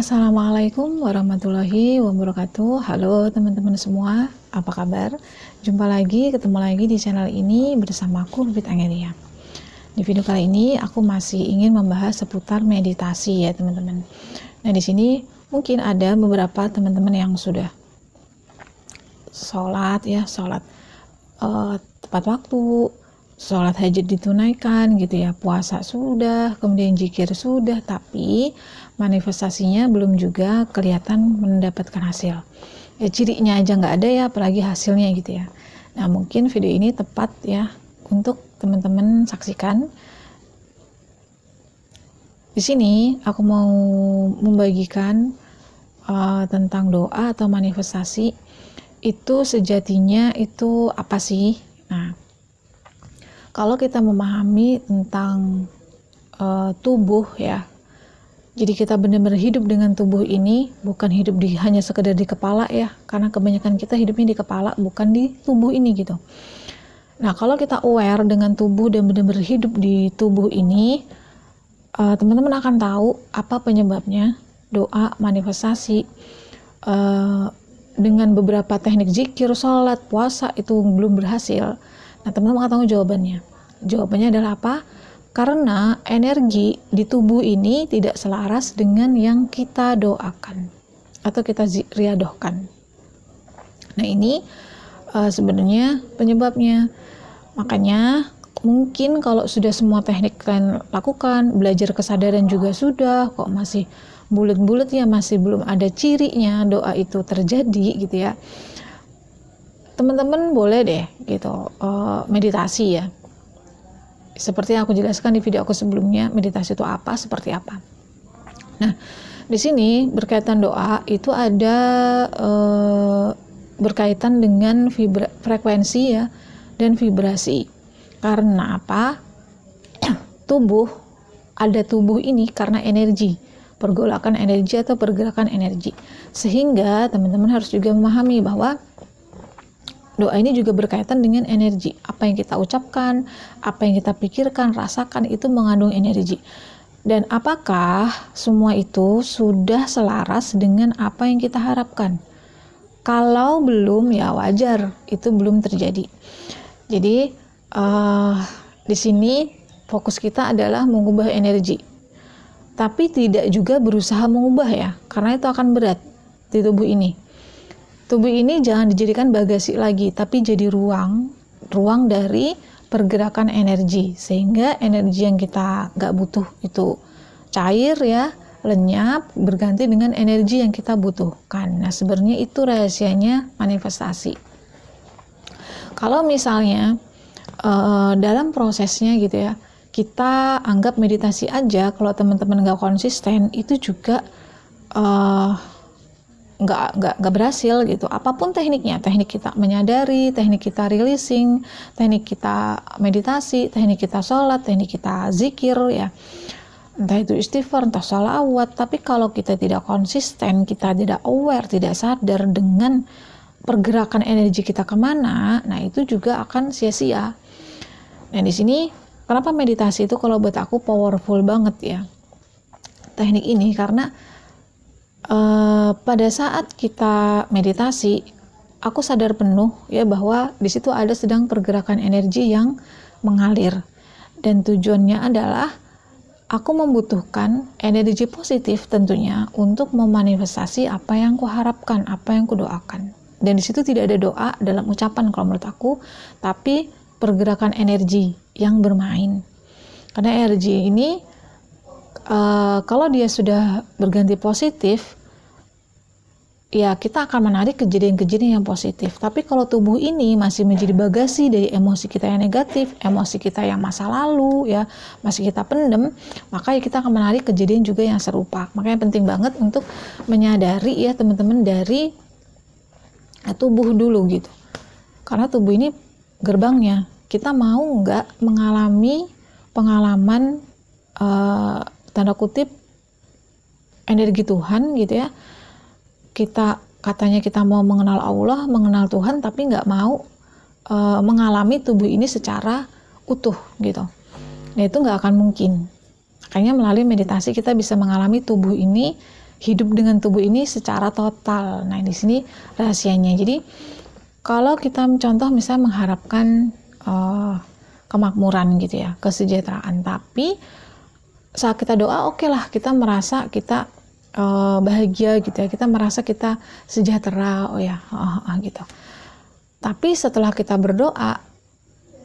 Assalamualaikum warahmatullahi wabarakatuh. Halo teman-teman semua, apa kabar? Ketemu lagi di channel ini bersama aku, Bibit Angelia. Di video kali ini aku masih ingin membahas seputar meditasi ya teman-teman. Nah di sini mungkin ada beberapa teman-teman yang sudah sholat tepat waktu, sholat hajat ditunaikan gitu ya, puasa sudah, kemudian zikir sudah, tapi manifestasinya belum juga kelihatan mendapatkan hasil. Ya cirinya aja nggak ada ya, apalagi hasilnya gitu ya. Nah mungkin video ini tepat ya untuk teman-teman saksikan. Di sini aku mau membagikan tentang doa atau manifestasi itu sejatinya itu apa sih? Nah, kalau kita memahami tentang tubuh ya, jadi kita benar-benar hidup dengan tubuh ini, bukan hidup hanya sekedar di kepala ya, karena kebanyakan kita hidupnya di kepala, bukan di tubuh ini gitu. Nah, kalau kita aware dengan tubuh dan benar-benar hidup di tubuh ini, teman-teman akan tahu apa penyebabnya. Doa, manifestasi, dengan beberapa teknik zikir, sholat, puasa itu belum berhasil. Nah, teman-teman akan tahu jawabannya. Jawabannya adalah apa? Karena energi di tubuh ini tidak selaras dengan yang kita doakan atau kita riadohkan. Nah ini sebenarnya penyebabnya. Makanya mungkin kalau sudah semua teknik kalian lakukan, belajar kesadaran juga sudah, kok masih bulat-bulat ya, masih belum ada cirinya doa itu terjadi gitu ya. Teman-teman boleh deh gitu meditasi ya. Seperti yang aku jelaskan di video aku sebelumnya, meditasi itu apa, seperti apa. Nah, di sini berkaitan doa itu ada berkaitan dengan frekuensi ya dan vibrasi. Karena apa? Ada tubuh ini karena energi, pergolakan energi atau pergerakan energi. Sehingga teman-teman harus juga memahami bahwa doa ini juga berkaitan dengan energi. Apa yang kita ucapkan, apa yang kita pikirkan, rasakan itu mengandung energi. Dan apakah semua itu sudah selaras dengan apa yang kita harapkan? Kalau belum ya wajar, itu belum terjadi. Jadi di sini fokus kita adalah mengubah energi. Tapi tidak juga berusaha mengubah ya, karena itu akan berat di tubuh ini. Tubuh ini jangan dijadikan bagasi lagi, tapi jadi ruang dari pergerakan energi, sehingga energi yang kita nggak butuh itu cair ya, lenyap, berganti dengan energi yang kita butuhkan. Nah sebenarnya itu rahasianya manifestasi. Kalau misalnya dalam prosesnya gitu ya, kita anggap meditasi aja, kalau teman-teman nggak konsisten, itu juga nggak berhasil gitu. Apapun tekniknya, teknik kita menyadari, teknik kita releasing, teknik kita meditasi, teknik kita sholat, teknik kita zikir ya, entah itu istighfar, entah sholawat, tapi kalau kita tidak konsisten, kita tidak aware, tidak sadar dengan pergerakan energi kita kemana, nah itu juga akan sia-sia. Dan di sini kenapa meditasi itu kalau buat aku powerful banget ya teknik ini, karena pada saat kita meditasi, aku sadar penuh ya bahwa di situ ada sedang pergerakan energi yang mengalir, dan tujuannya adalah aku membutuhkan energi positif tentunya untuk memanifestasi apa yang kuharapkan, apa yang kudoakan. Dan di situ tidak ada doa dalam ucapan kalau menurut aku, tapi pergerakan energi yang bermain. Karena energi ini kalau dia sudah berganti positif, ya kita akan menarik kejadian-kejadian yang positif. Tapi kalau tubuh ini masih menjadi bagasi dari emosi kita yang negatif, emosi kita yang masa lalu ya, masih kita pendem, maka ya kita akan menarik kejadian juga yang serupa. Makanya penting banget untuk menyadari ya teman-teman dari tubuh dulu gitu. Karena tubuh ini gerbangnya. Kita mau nggak mengalami pengalaman tanda kutip energi Tuhan gitu ya, kita katanya kita mau mengenal Allah, mengenal Tuhan, tapi nggak mau mengalami tubuh ini secara utuh gitu. Nah itu nggak akan mungkin. Makanya melalui meditasi kita bisa mengalami tubuh ini hidup dengan tubuh ini secara total. Nah, di sini rahasianya. Jadi kalau kita contoh misalnya mengharapkan kemakmuran gitu ya, kesejahteraan, tapi saat kita doa, oke lah, kita merasa kita bahagia gitu ya, kita merasa kita sejahtera, gitu. Tapi setelah kita berdoa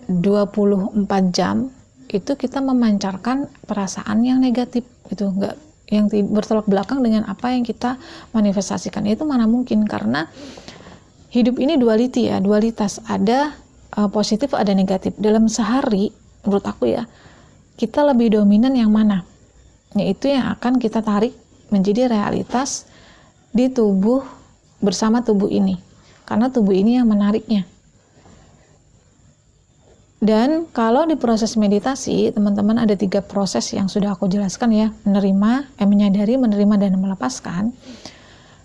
24 jam itu kita memancarkan perasaan yang negatif gitu, enggak yang bertolak belakang dengan apa yang kita manifestasikan. Itu mana mungkin, karena hidup ini duality ya, dualitas, ada positif ada negatif. Dalam sehari menurut aku ya, kita lebih dominan yang mana, yaitu yang akan kita tarik menjadi realitas di tubuh bersama tubuh ini, karena tubuh ini yang menariknya. Dan kalau di proses meditasi, teman-teman ada 3 proses yang sudah aku jelaskan ya, menyadari, menerima, dan melepaskan.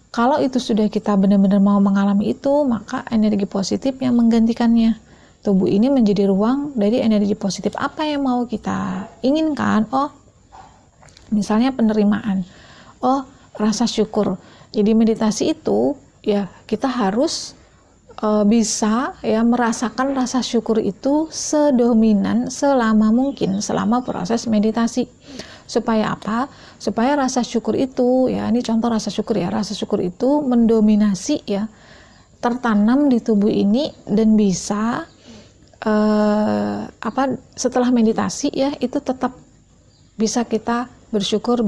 Kalau itu sudah kita benar-benar mau mengalami itu, maka energi positif yang menggantikannya. Tubuh ini menjadi ruang dari energi positif. Apa yang mau kita inginkan? Misalnya penerimaan. Rasa syukur. Jadi meditasi itu ya kita harus bisa ya merasakan rasa syukur itu sedominan selama mungkin selama proses meditasi. Supaya apa? Supaya rasa syukur itu ya, ini contoh rasa syukur ya, rasa syukur itu mendominasi ya, tertanam di tubuh ini dan bisa setelah meditasi ya itu tetap bisa kita bersyukur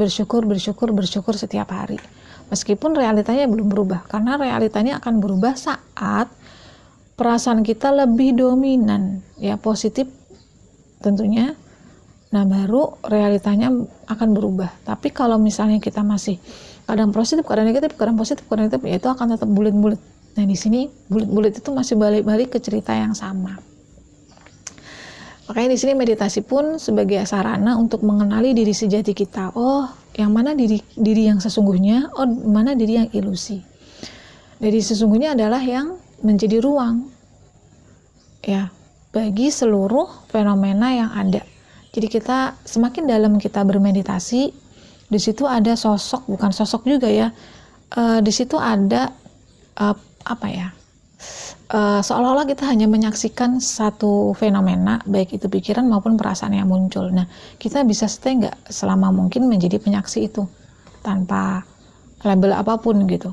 setiap hari. Meskipun realitanya belum berubah, karena realitanya akan berubah saat perasaan kita lebih dominan ya, positif tentunya. Nah, baru realitanya akan berubah. Tapi kalau misalnya kita masih kadang positif, kadang negatif, kadang positif, kadang negatif, ya itu akan tetap bulat-bulat. Nah, di sini bulat-bulat itu masih balik-balik ke cerita yang sama. Makanya di sini meditasi pun sebagai sarana untuk mengenali diri sejati kita. Yang mana diri yang sesungguhnya, mana diri yang ilusi. Diri sesungguhnya adalah yang menjadi ruang ya bagi seluruh fenomena yang ada. Jadi kita semakin dalam kita bermeditasi, di situ ada sosok, bukan sosok juga ya. Di situ ada seolah-olah kita hanya menyaksikan satu fenomena, baik itu pikiran maupun perasaan yang muncul. Nah, kita bisa stay nggak selama mungkin menjadi penyaksi itu tanpa label apapun gitu.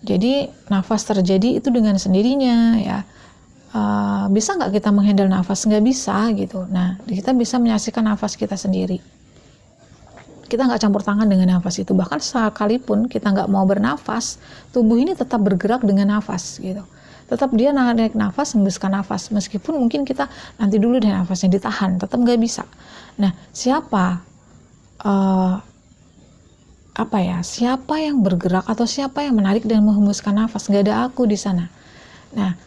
Jadi nafas terjadi itu dengan sendirinya ya. Bisa nggak kita menghandle nafas? Nggak bisa gitu. Nah, kita bisa menyaksikan nafas kita sendiri. Kita nggak campur tangan dengan nafas itu. Bahkan sekalipun kita nggak mau bernafas, tubuh ini tetap bergerak dengan nafas gitu. Tetap dia narik nafas, hembuskan nafas. Meskipun mungkin kita nanti dulu deh nafasnya ditahan, tetap nggak bisa. Nah, siapa yang bergerak atau siapa yang menarik dan menghembuskan nafas? Nggak ada aku di sana. Nah,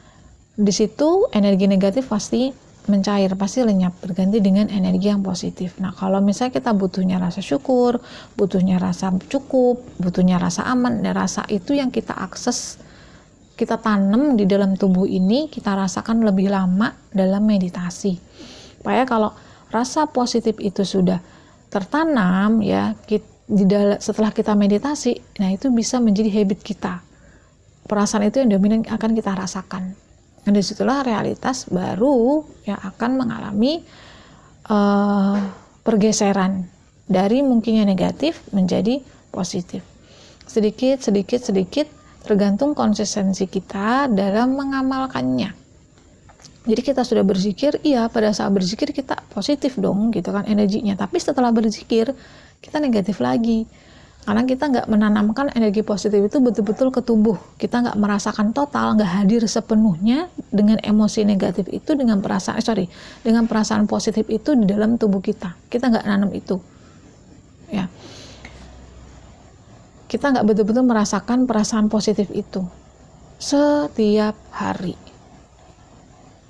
di situ energi negatif pasti mencair, pasti lenyap, berganti dengan energi yang positif. Nah, kalau misalnya kita butuhnya rasa syukur, butuhnya rasa cukup, butuhnya rasa aman, dan rasa itu yang kita akses, kita tanam di dalam tubuh ini, kita rasakan lebih lama dalam meditasi. Supaya kalau rasa positif itu sudah tertanam ya, setelah kita meditasi, nah itu bisa menjadi habit kita. Perasaan itu yang dominan akan kita rasakan. Dan disitulah realitas baru yang akan mengalami pergeseran dari mungkinnya negatif menjadi positif. Sedikit tergantung konsistensi kita dalam mengamalkannya. Jadi kita sudah berzikir, iya pada saat berzikir kita positif dong gitu kan energinya. Tapi setelah berzikir kita negatif lagi. Karena kita nggak menanamkan energi positif itu betul-betul ke tubuh. Kita nggak merasakan total, nggak hadir sepenuhnya dengan emosi negatif itu, dengan perasaan positif itu di dalam tubuh kita. Kita nggak nanam itu. Ya. Kita nggak betul-betul merasakan perasaan positif itu setiap hari.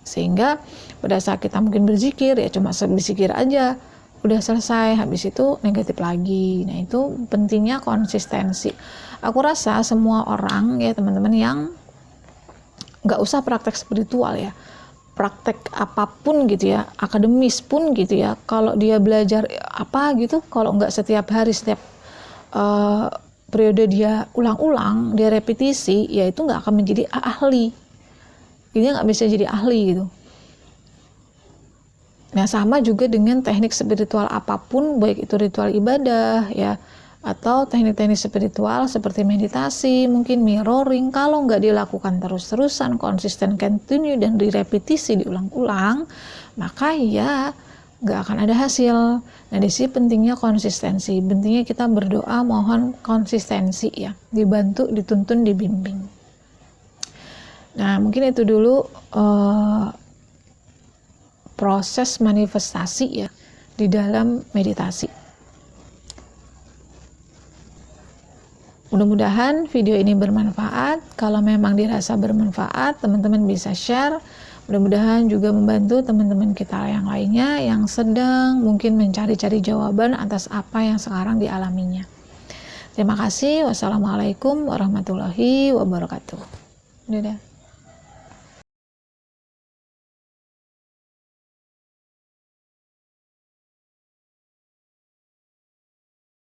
Sehingga pada saat kita mungkin berzikir, ya cuma berzikir aja, udah selesai, habis itu negatif lagi. Nah, itu pentingnya konsistensi. Aku rasa semua orang ya teman-teman yang nggak usah praktek spiritual ya, praktek apapun gitu ya, akademis pun gitu ya, kalau dia belajar apa gitu, kalau nggak setiap hari, setiap periode dia ulang-ulang, dia repetisi, ya itu nggak akan menjadi ahli. Dia nggak bisa jadi ahli gitu. Nah, sama juga dengan teknik spiritual apapun, baik itu ritual ibadah ya, atau teknik-teknik spiritual seperti meditasi, mungkin mirroring, kalau nggak dilakukan terus-terusan, konsisten, continue, dan direpetisi, diulang-ulang, maka ya nggak akan ada hasil. Nah, di sini pentingnya konsistensi, pentingnya kita berdoa mohon konsistensi ya, dibantu, dituntun, dibimbing. Nah, mungkin itu dulu proses manifestasi ya di dalam meditasi. Mudah-mudahan video ini bermanfaat. Kalau memang dirasa bermanfaat, teman-teman bisa share. Mudah-mudahan juga membantu teman-teman kita yang lainnya yang sedang mungkin mencari-cari jawaban atas apa yang sekarang dialaminya. Terima kasih. Wassalamualaikum warahmatullahi wabarakatuh. Dadah.